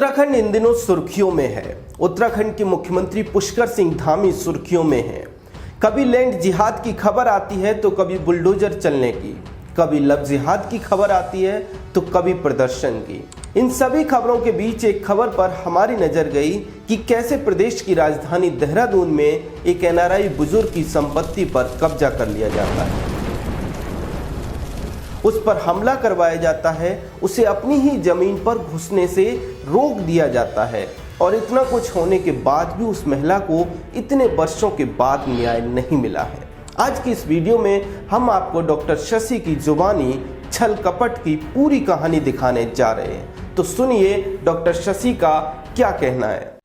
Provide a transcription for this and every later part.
उत्तराखंड इन दिनों सुर्खियों में है। उत्तराखंड के मुख्यमंत्री पुष्कर सिंह धामी सुर्खियों में हैं। कभी लैंड जिहाद की खबर आती है तो कभी बुलडोजर चलने की, कभी लव जिहाद की खबर आती है तो कभी प्रदर्शन की। इन सभी खबरों के बीच एक खबर पर हमारी नजर गई कि कैसे प्रदेश की राजधानी देहरादून में एक एनआरआई बुजुर्ग की संपत्ति पर कब्जा कर लिया जाता है, उस पर हमला करवाया जाता है, उसे अपनी ही जमीन पर घुसने से रोक दिया जाता है और इतना कुछ होने के बाद भी उस महिला को इतने वर्षों के बाद न्याय नहीं मिला है। आज की इस वीडियो में हम आपको डॉक्टर शशि की जुबानी छल कपट की पूरी कहानी दिखाने जा रहे हैं, तो सुनिए डॉक्टर शशि का क्या कहना है।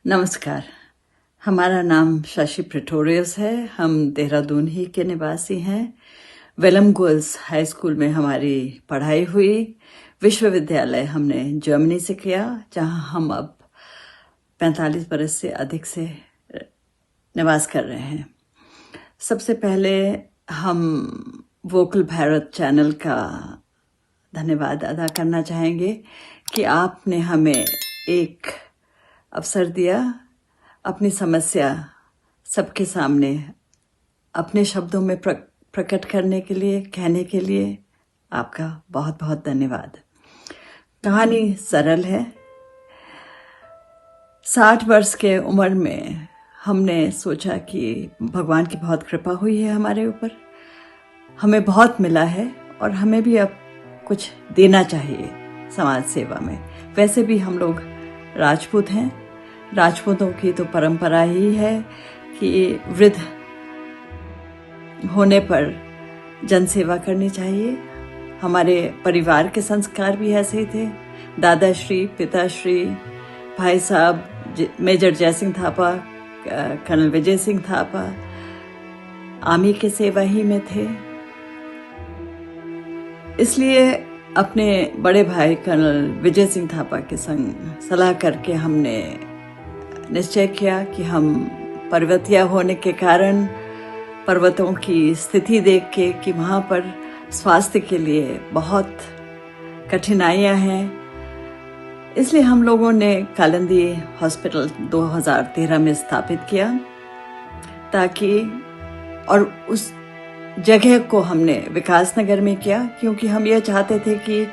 नमस्कार, हमारा नाम शशि प्रेटोरियस है। हम देहरादून ही के निवासी हैं। वेलम गर्ल्स हाई स्कूल में हमारी पढ़ाई हुई। विश्वविद्यालय हमने जर्मनी से किया, जहां हम अब 45 बरस से अधिक से निवास कर रहे हैं। सबसे पहले हम वोकल भारत चैनल का धन्यवाद अदा करना चाहेंगे कि आपने हमें एक अवसर दिया अपनी समस्या सबके सामने अपने शब्दों में प्रकट करने के लिए, कहने के लिए आपका बहुत बहुत धन्यवाद। कहानी सरल है। 60 वर्ष के उम्र में हमने सोचा कि भगवान की बहुत कृपा हुई है हमारे ऊपर, हमें बहुत मिला है और हमें भी अब कुछ देना चाहिए समाज सेवा में। वैसे भी हम लोग राजपूत हैं। राजपूतों की तो परंपरा ही है कि वृद्ध होने पर जनसेवा करनी चाहिए। हमारे परिवार के संस्कार भी ऐसे ही थे। दादाश्री, पिताश्री, भाई साहब major Jaisingh Thapa, colonel Vijay Singh Thapa army के सेवा ही में थे। इसलिए अपने बड़े भाई कर्नल विजय सिंह थापा के संग सलाह करके हमने निश्चय किया कि हम पर्वतीय होने के कारण पर्वतों की स्थिति देख के कि वहाँ पर स्वास्थ्य के लिए बहुत कठिनाइयाँ हैं, इसलिए हम लोगों ने कालिंदी हॉस्पिटल 2013 में स्थापित किया, ताकि और उस जगह को हमने विकास नगर में किया क्योंकि हम ये चाहते थे कि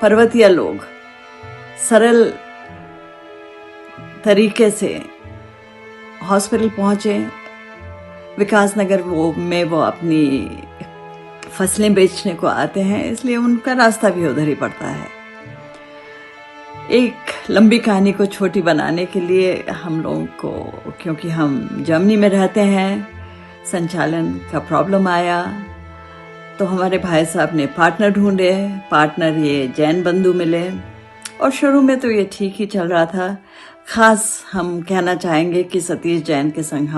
पर्वतीय लोग सरल तरीके से हॉस्पिटल पहुँचे। विकास नगर में वो अपनी फसलें बेचने को आते हैं, इसलिए उनका रास्ता भी उधर ही पड़ता है। एक लंबी कहानी को छोटी बनाने के लिए हम लोगों को, क्योंकि हम जर्मनी में रहते हैं, संचालन का प्रॉब्लम आया तो हमारे भाई साहब ने पार्टनर ढूंढे। पार्टनर ये जैन बंधु मिले और शुरू में तो ये ठीक ही चल रहा था। खास हम कहना चाहेंगे कि सतीश जैन के संग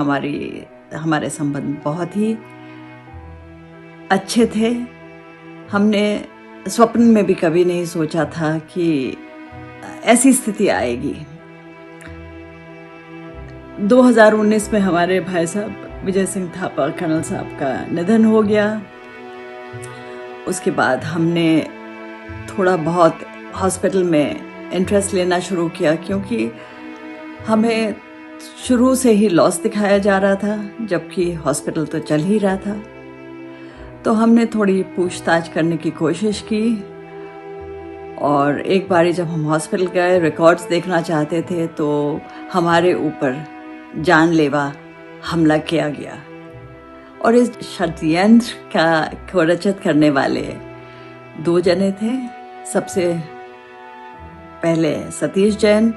हमारे संबंध बहुत ही अच्छे थे। हमने स्वप्न में भी कभी नहीं सोचा था कि ऐसी स्थिति आएगी। 2019 में हमारे भाई साहब विजय सिंह थापा कर्नल साहब का निधन हो गया। उसके बाद हमने थोड़ा बहुत हॉस्पिटल में इंटरेस्ट लेना शुरू किया, क्योंकि हमें शुरू से ही लॉस दिखाया जा रहा था, जबकि हॉस्पिटल तो चल ही रहा था। तो हमने थोड़ी पूछताछ करने की कोशिश की और एक बारी जब हम हॉस्पिटल गए, रिकॉर्ड्स देखना चाहते थे, तो हमारे ऊपर जानलेवा हमला किया गया। और इस षड्यंत्र को रचित करने वाले 2 जने थे। सबसे पहले सतीश जैन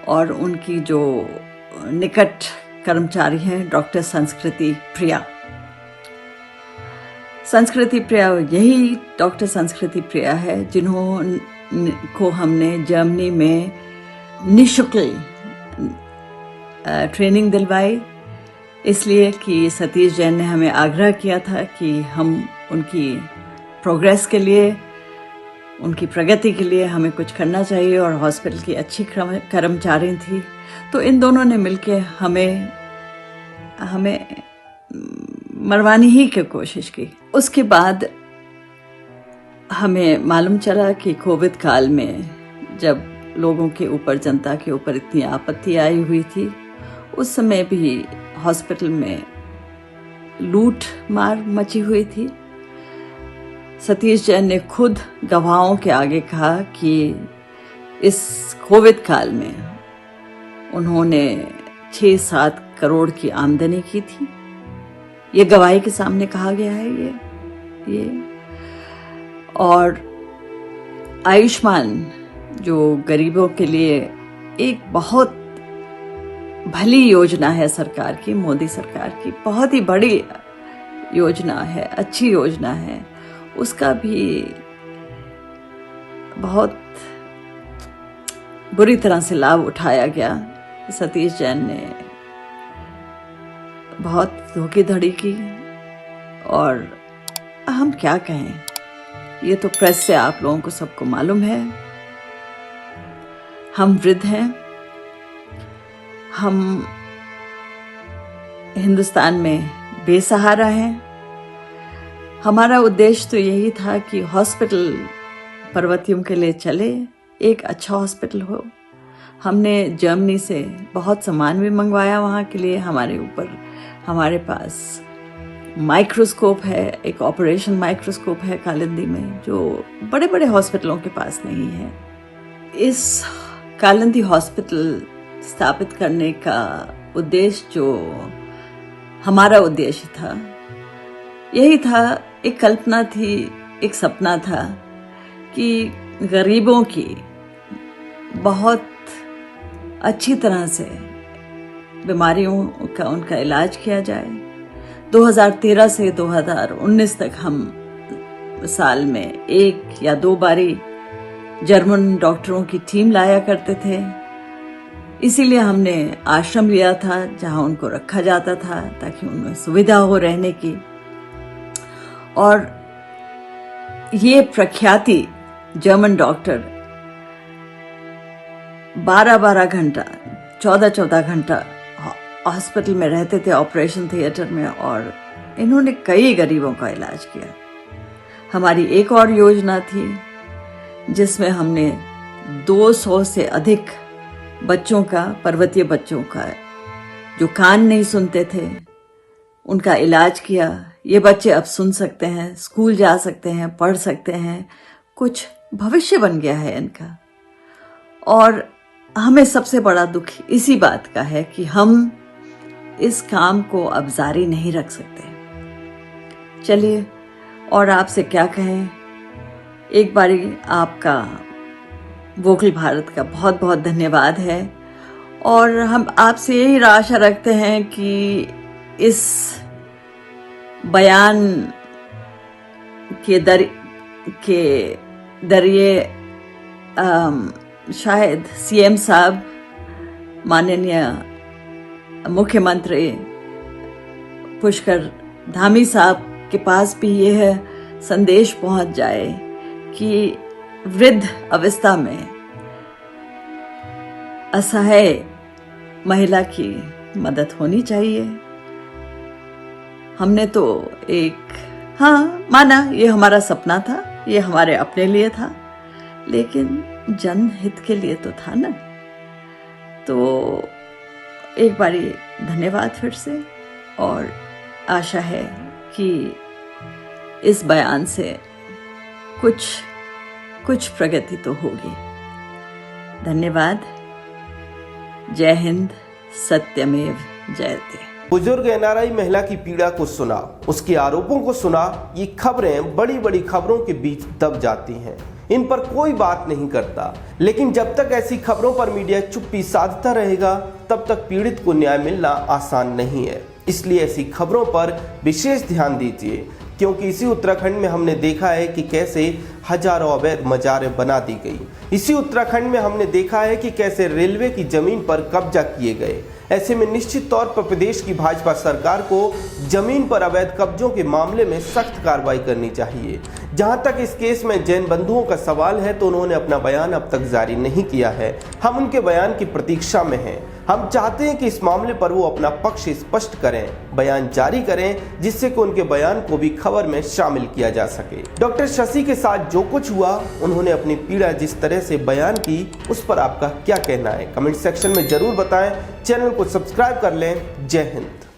और उनकी जो निकट कर्मचारी हैं डॉक्टर संस्कृति प्रिया। संस्कृति प्रिया यही डॉक्टर संस्कृति प्रिया है जिन्होंने हमने जर्मनी में निःशुल्क ट्रेनिंग दिलवाई, इसलिए कि सतीश जैन ने हमें आग्रह किया था कि हम उनकी प्रोग्रेस के लिए, उनकी प्रगति के लिए हमें कुछ करना चाहिए और हॉस्पिटल की अच्छी कर्मचारी थी। तो इन दोनों ने मिलकर हमें मरवाने ही की कोशिश की। उसके बाद हमें मालूम चला कि कोविड काल में जब लोगों के ऊपर, जनता के ऊपर इतनी आपत्ति आई हुई थी, उस समय भी हॉस्पिटल में लूट मार मची हुई थी। सतीश जैन ने खुद गवाहों के आगे कहा कि इस कोविड काल में उन्होंने 6-7 करोड़ की आमदनी की थी। ये गवाही के सामने कहा गया है ये। और आयुष्मान जो गरीबों के लिए एक बहुत भली योजना है सरकार की, मोदी सरकार की बहुत ही बड़ी योजना है, अच्छी योजना है, उसका भी बहुत बुरी तरह से लाभ उठाया गया। सतीश जैन ने बहुत धोखाधड़ी की, और हम क्या कहें, ये तो प्रेस से आप लोगों को सबको मालूम है। हम वृद्ध हैं, हम हिंदुस्तान में बेसहारा हैं। हमारा उद्देश्य तो यही था कि हॉस्पिटल पर्वतियों के लिए चले, एक अच्छा हॉस्पिटल हो। हमने जर्मनी से बहुत सामान भी मंगवाया वहाँ के लिए। हमारे पास माइक्रोस्कोप है, एक ऑपरेशन माइक्रोस्कोप है कालिंदी में, जो बड़े बड़े हॉस्पिटलों के पास नहीं है। इस कालिंदी हॉस्पिटल स्थापित करने का उद्देश्य, जो हमारा उद्देश्य था, यही था, एक कल्पना थी, एक सपना था कि गरीबों की बहुत अच्छी तरह से बीमारियों का उनका इलाज किया जाए। 2013 से 2019 तक हम साल में 1 या 2 बारी जर्मन डॉक्टरों की टीम लाया करते थे। इसीलिए हमने आश्रम लिया था जहां उनको रखा जाता था, ताकि उनमें सुविधा हो रहने की। और ये प्रख्याति जर्मन डॉक्टर 12-12 घंटा, 14-14 घंटा हॉस्पिटल में रहते थे, ऑपरेशन थिएटर में, और इन्होंने कई गरीबों का इलाज किया। हमारी एक और योजना थी जिसमें हमने 200 से अधिक बच्चों का, पर्वतीय बच्चों का, जो कान नहीं सुनते थे, उनका इलाज किया। ये बच्चे अब सुन सकते हैं, स्कूल जा सकते हैं, पढ़ सकते हैं, कुछ भविष्य बन गया है इनका। और हमें सबसे बड़ा दुख इसी बात का है कि हम इस काम को अब जारी नहीं रख सकते। चलिए, और आपसे क्या कहें, एक बारी आपका वोकल भारत का बहुत बहुत धन्यवाद है, और हम आपसे यही आशा रखते हैं कि इस बयान के दरिए शायद सीएम साहब, माननीय मुख्यमंत्री पुष्कर धामी साहब के पास भी यह संदेश पहुंच जाए कि वृद्ध अवस्था में असहाय महिला की मदद होनी चाहिए। हमने तो माना ये हमारा सपना था, ये हमारे अपने लिए था, लेकिन जनहित के लिए तो था ना। तो एक बारी धन्यवाद फिर से, और आशा है कि इस बयान से कुछ प्रगति तो होगी। धन्यवाद। जय हिंद, सत्यमेव जयते। बुजुर्ग एनआरआई महिला की पीड़ा को सुना, उसके आरोपों को सुना। ये खबरें बड़ी बड़ी खबरों के बीच दब जाती हैं, इन पर कोई बात नहीं करता। लेकिन जब तक ऐसी खबरों पर मीडिया चुप्पी साधता रहेगा, तब तक पीड़ित को न्याय मिलना आसान नहीं है। इसलिए ऐसी खबरों पर विशेष ध्यान दीजिए, क्योंकि इसी उत्तराखंड में हमने देखा है कि कैसे हजारों अवैध मजारें बना दी गई। इसी उत्तराखंड में हमने देखा है कि कैसे रेलवे की जमीन पर कब्जा किए गए। ऐसे में निश्चित तौर पर प्रदेश की भाजपा सरकार को जमीन पर अवैध कब्जों के मामले में सख्त कार्रवाई करनी चाहिए। जहां तक इस केस में जैन बंधुओं का सवाल है तो उन्होंने अपना बयान अब तक जारी नहीं किया है। हम उनके बयान की प्रतीक्षा में हैं। हम चाहते हैं कि इस मामले पर वो अपना पक्ष स्पष्ट करें, बयान जारी करें, जिससे कि उनके बयान को भी खबर में शामिल किया जा सके। डॉक्टर शशि के साथ जो कुछ हुआ, उन्होंने अपनी पीड़ा जिस तरह से बयान की, उस पर आपका क्या कहना है? कमेंट सेक्शन में जरूर बताएं। चैनल को सब्सक्राइब कर लें। जय हिंद।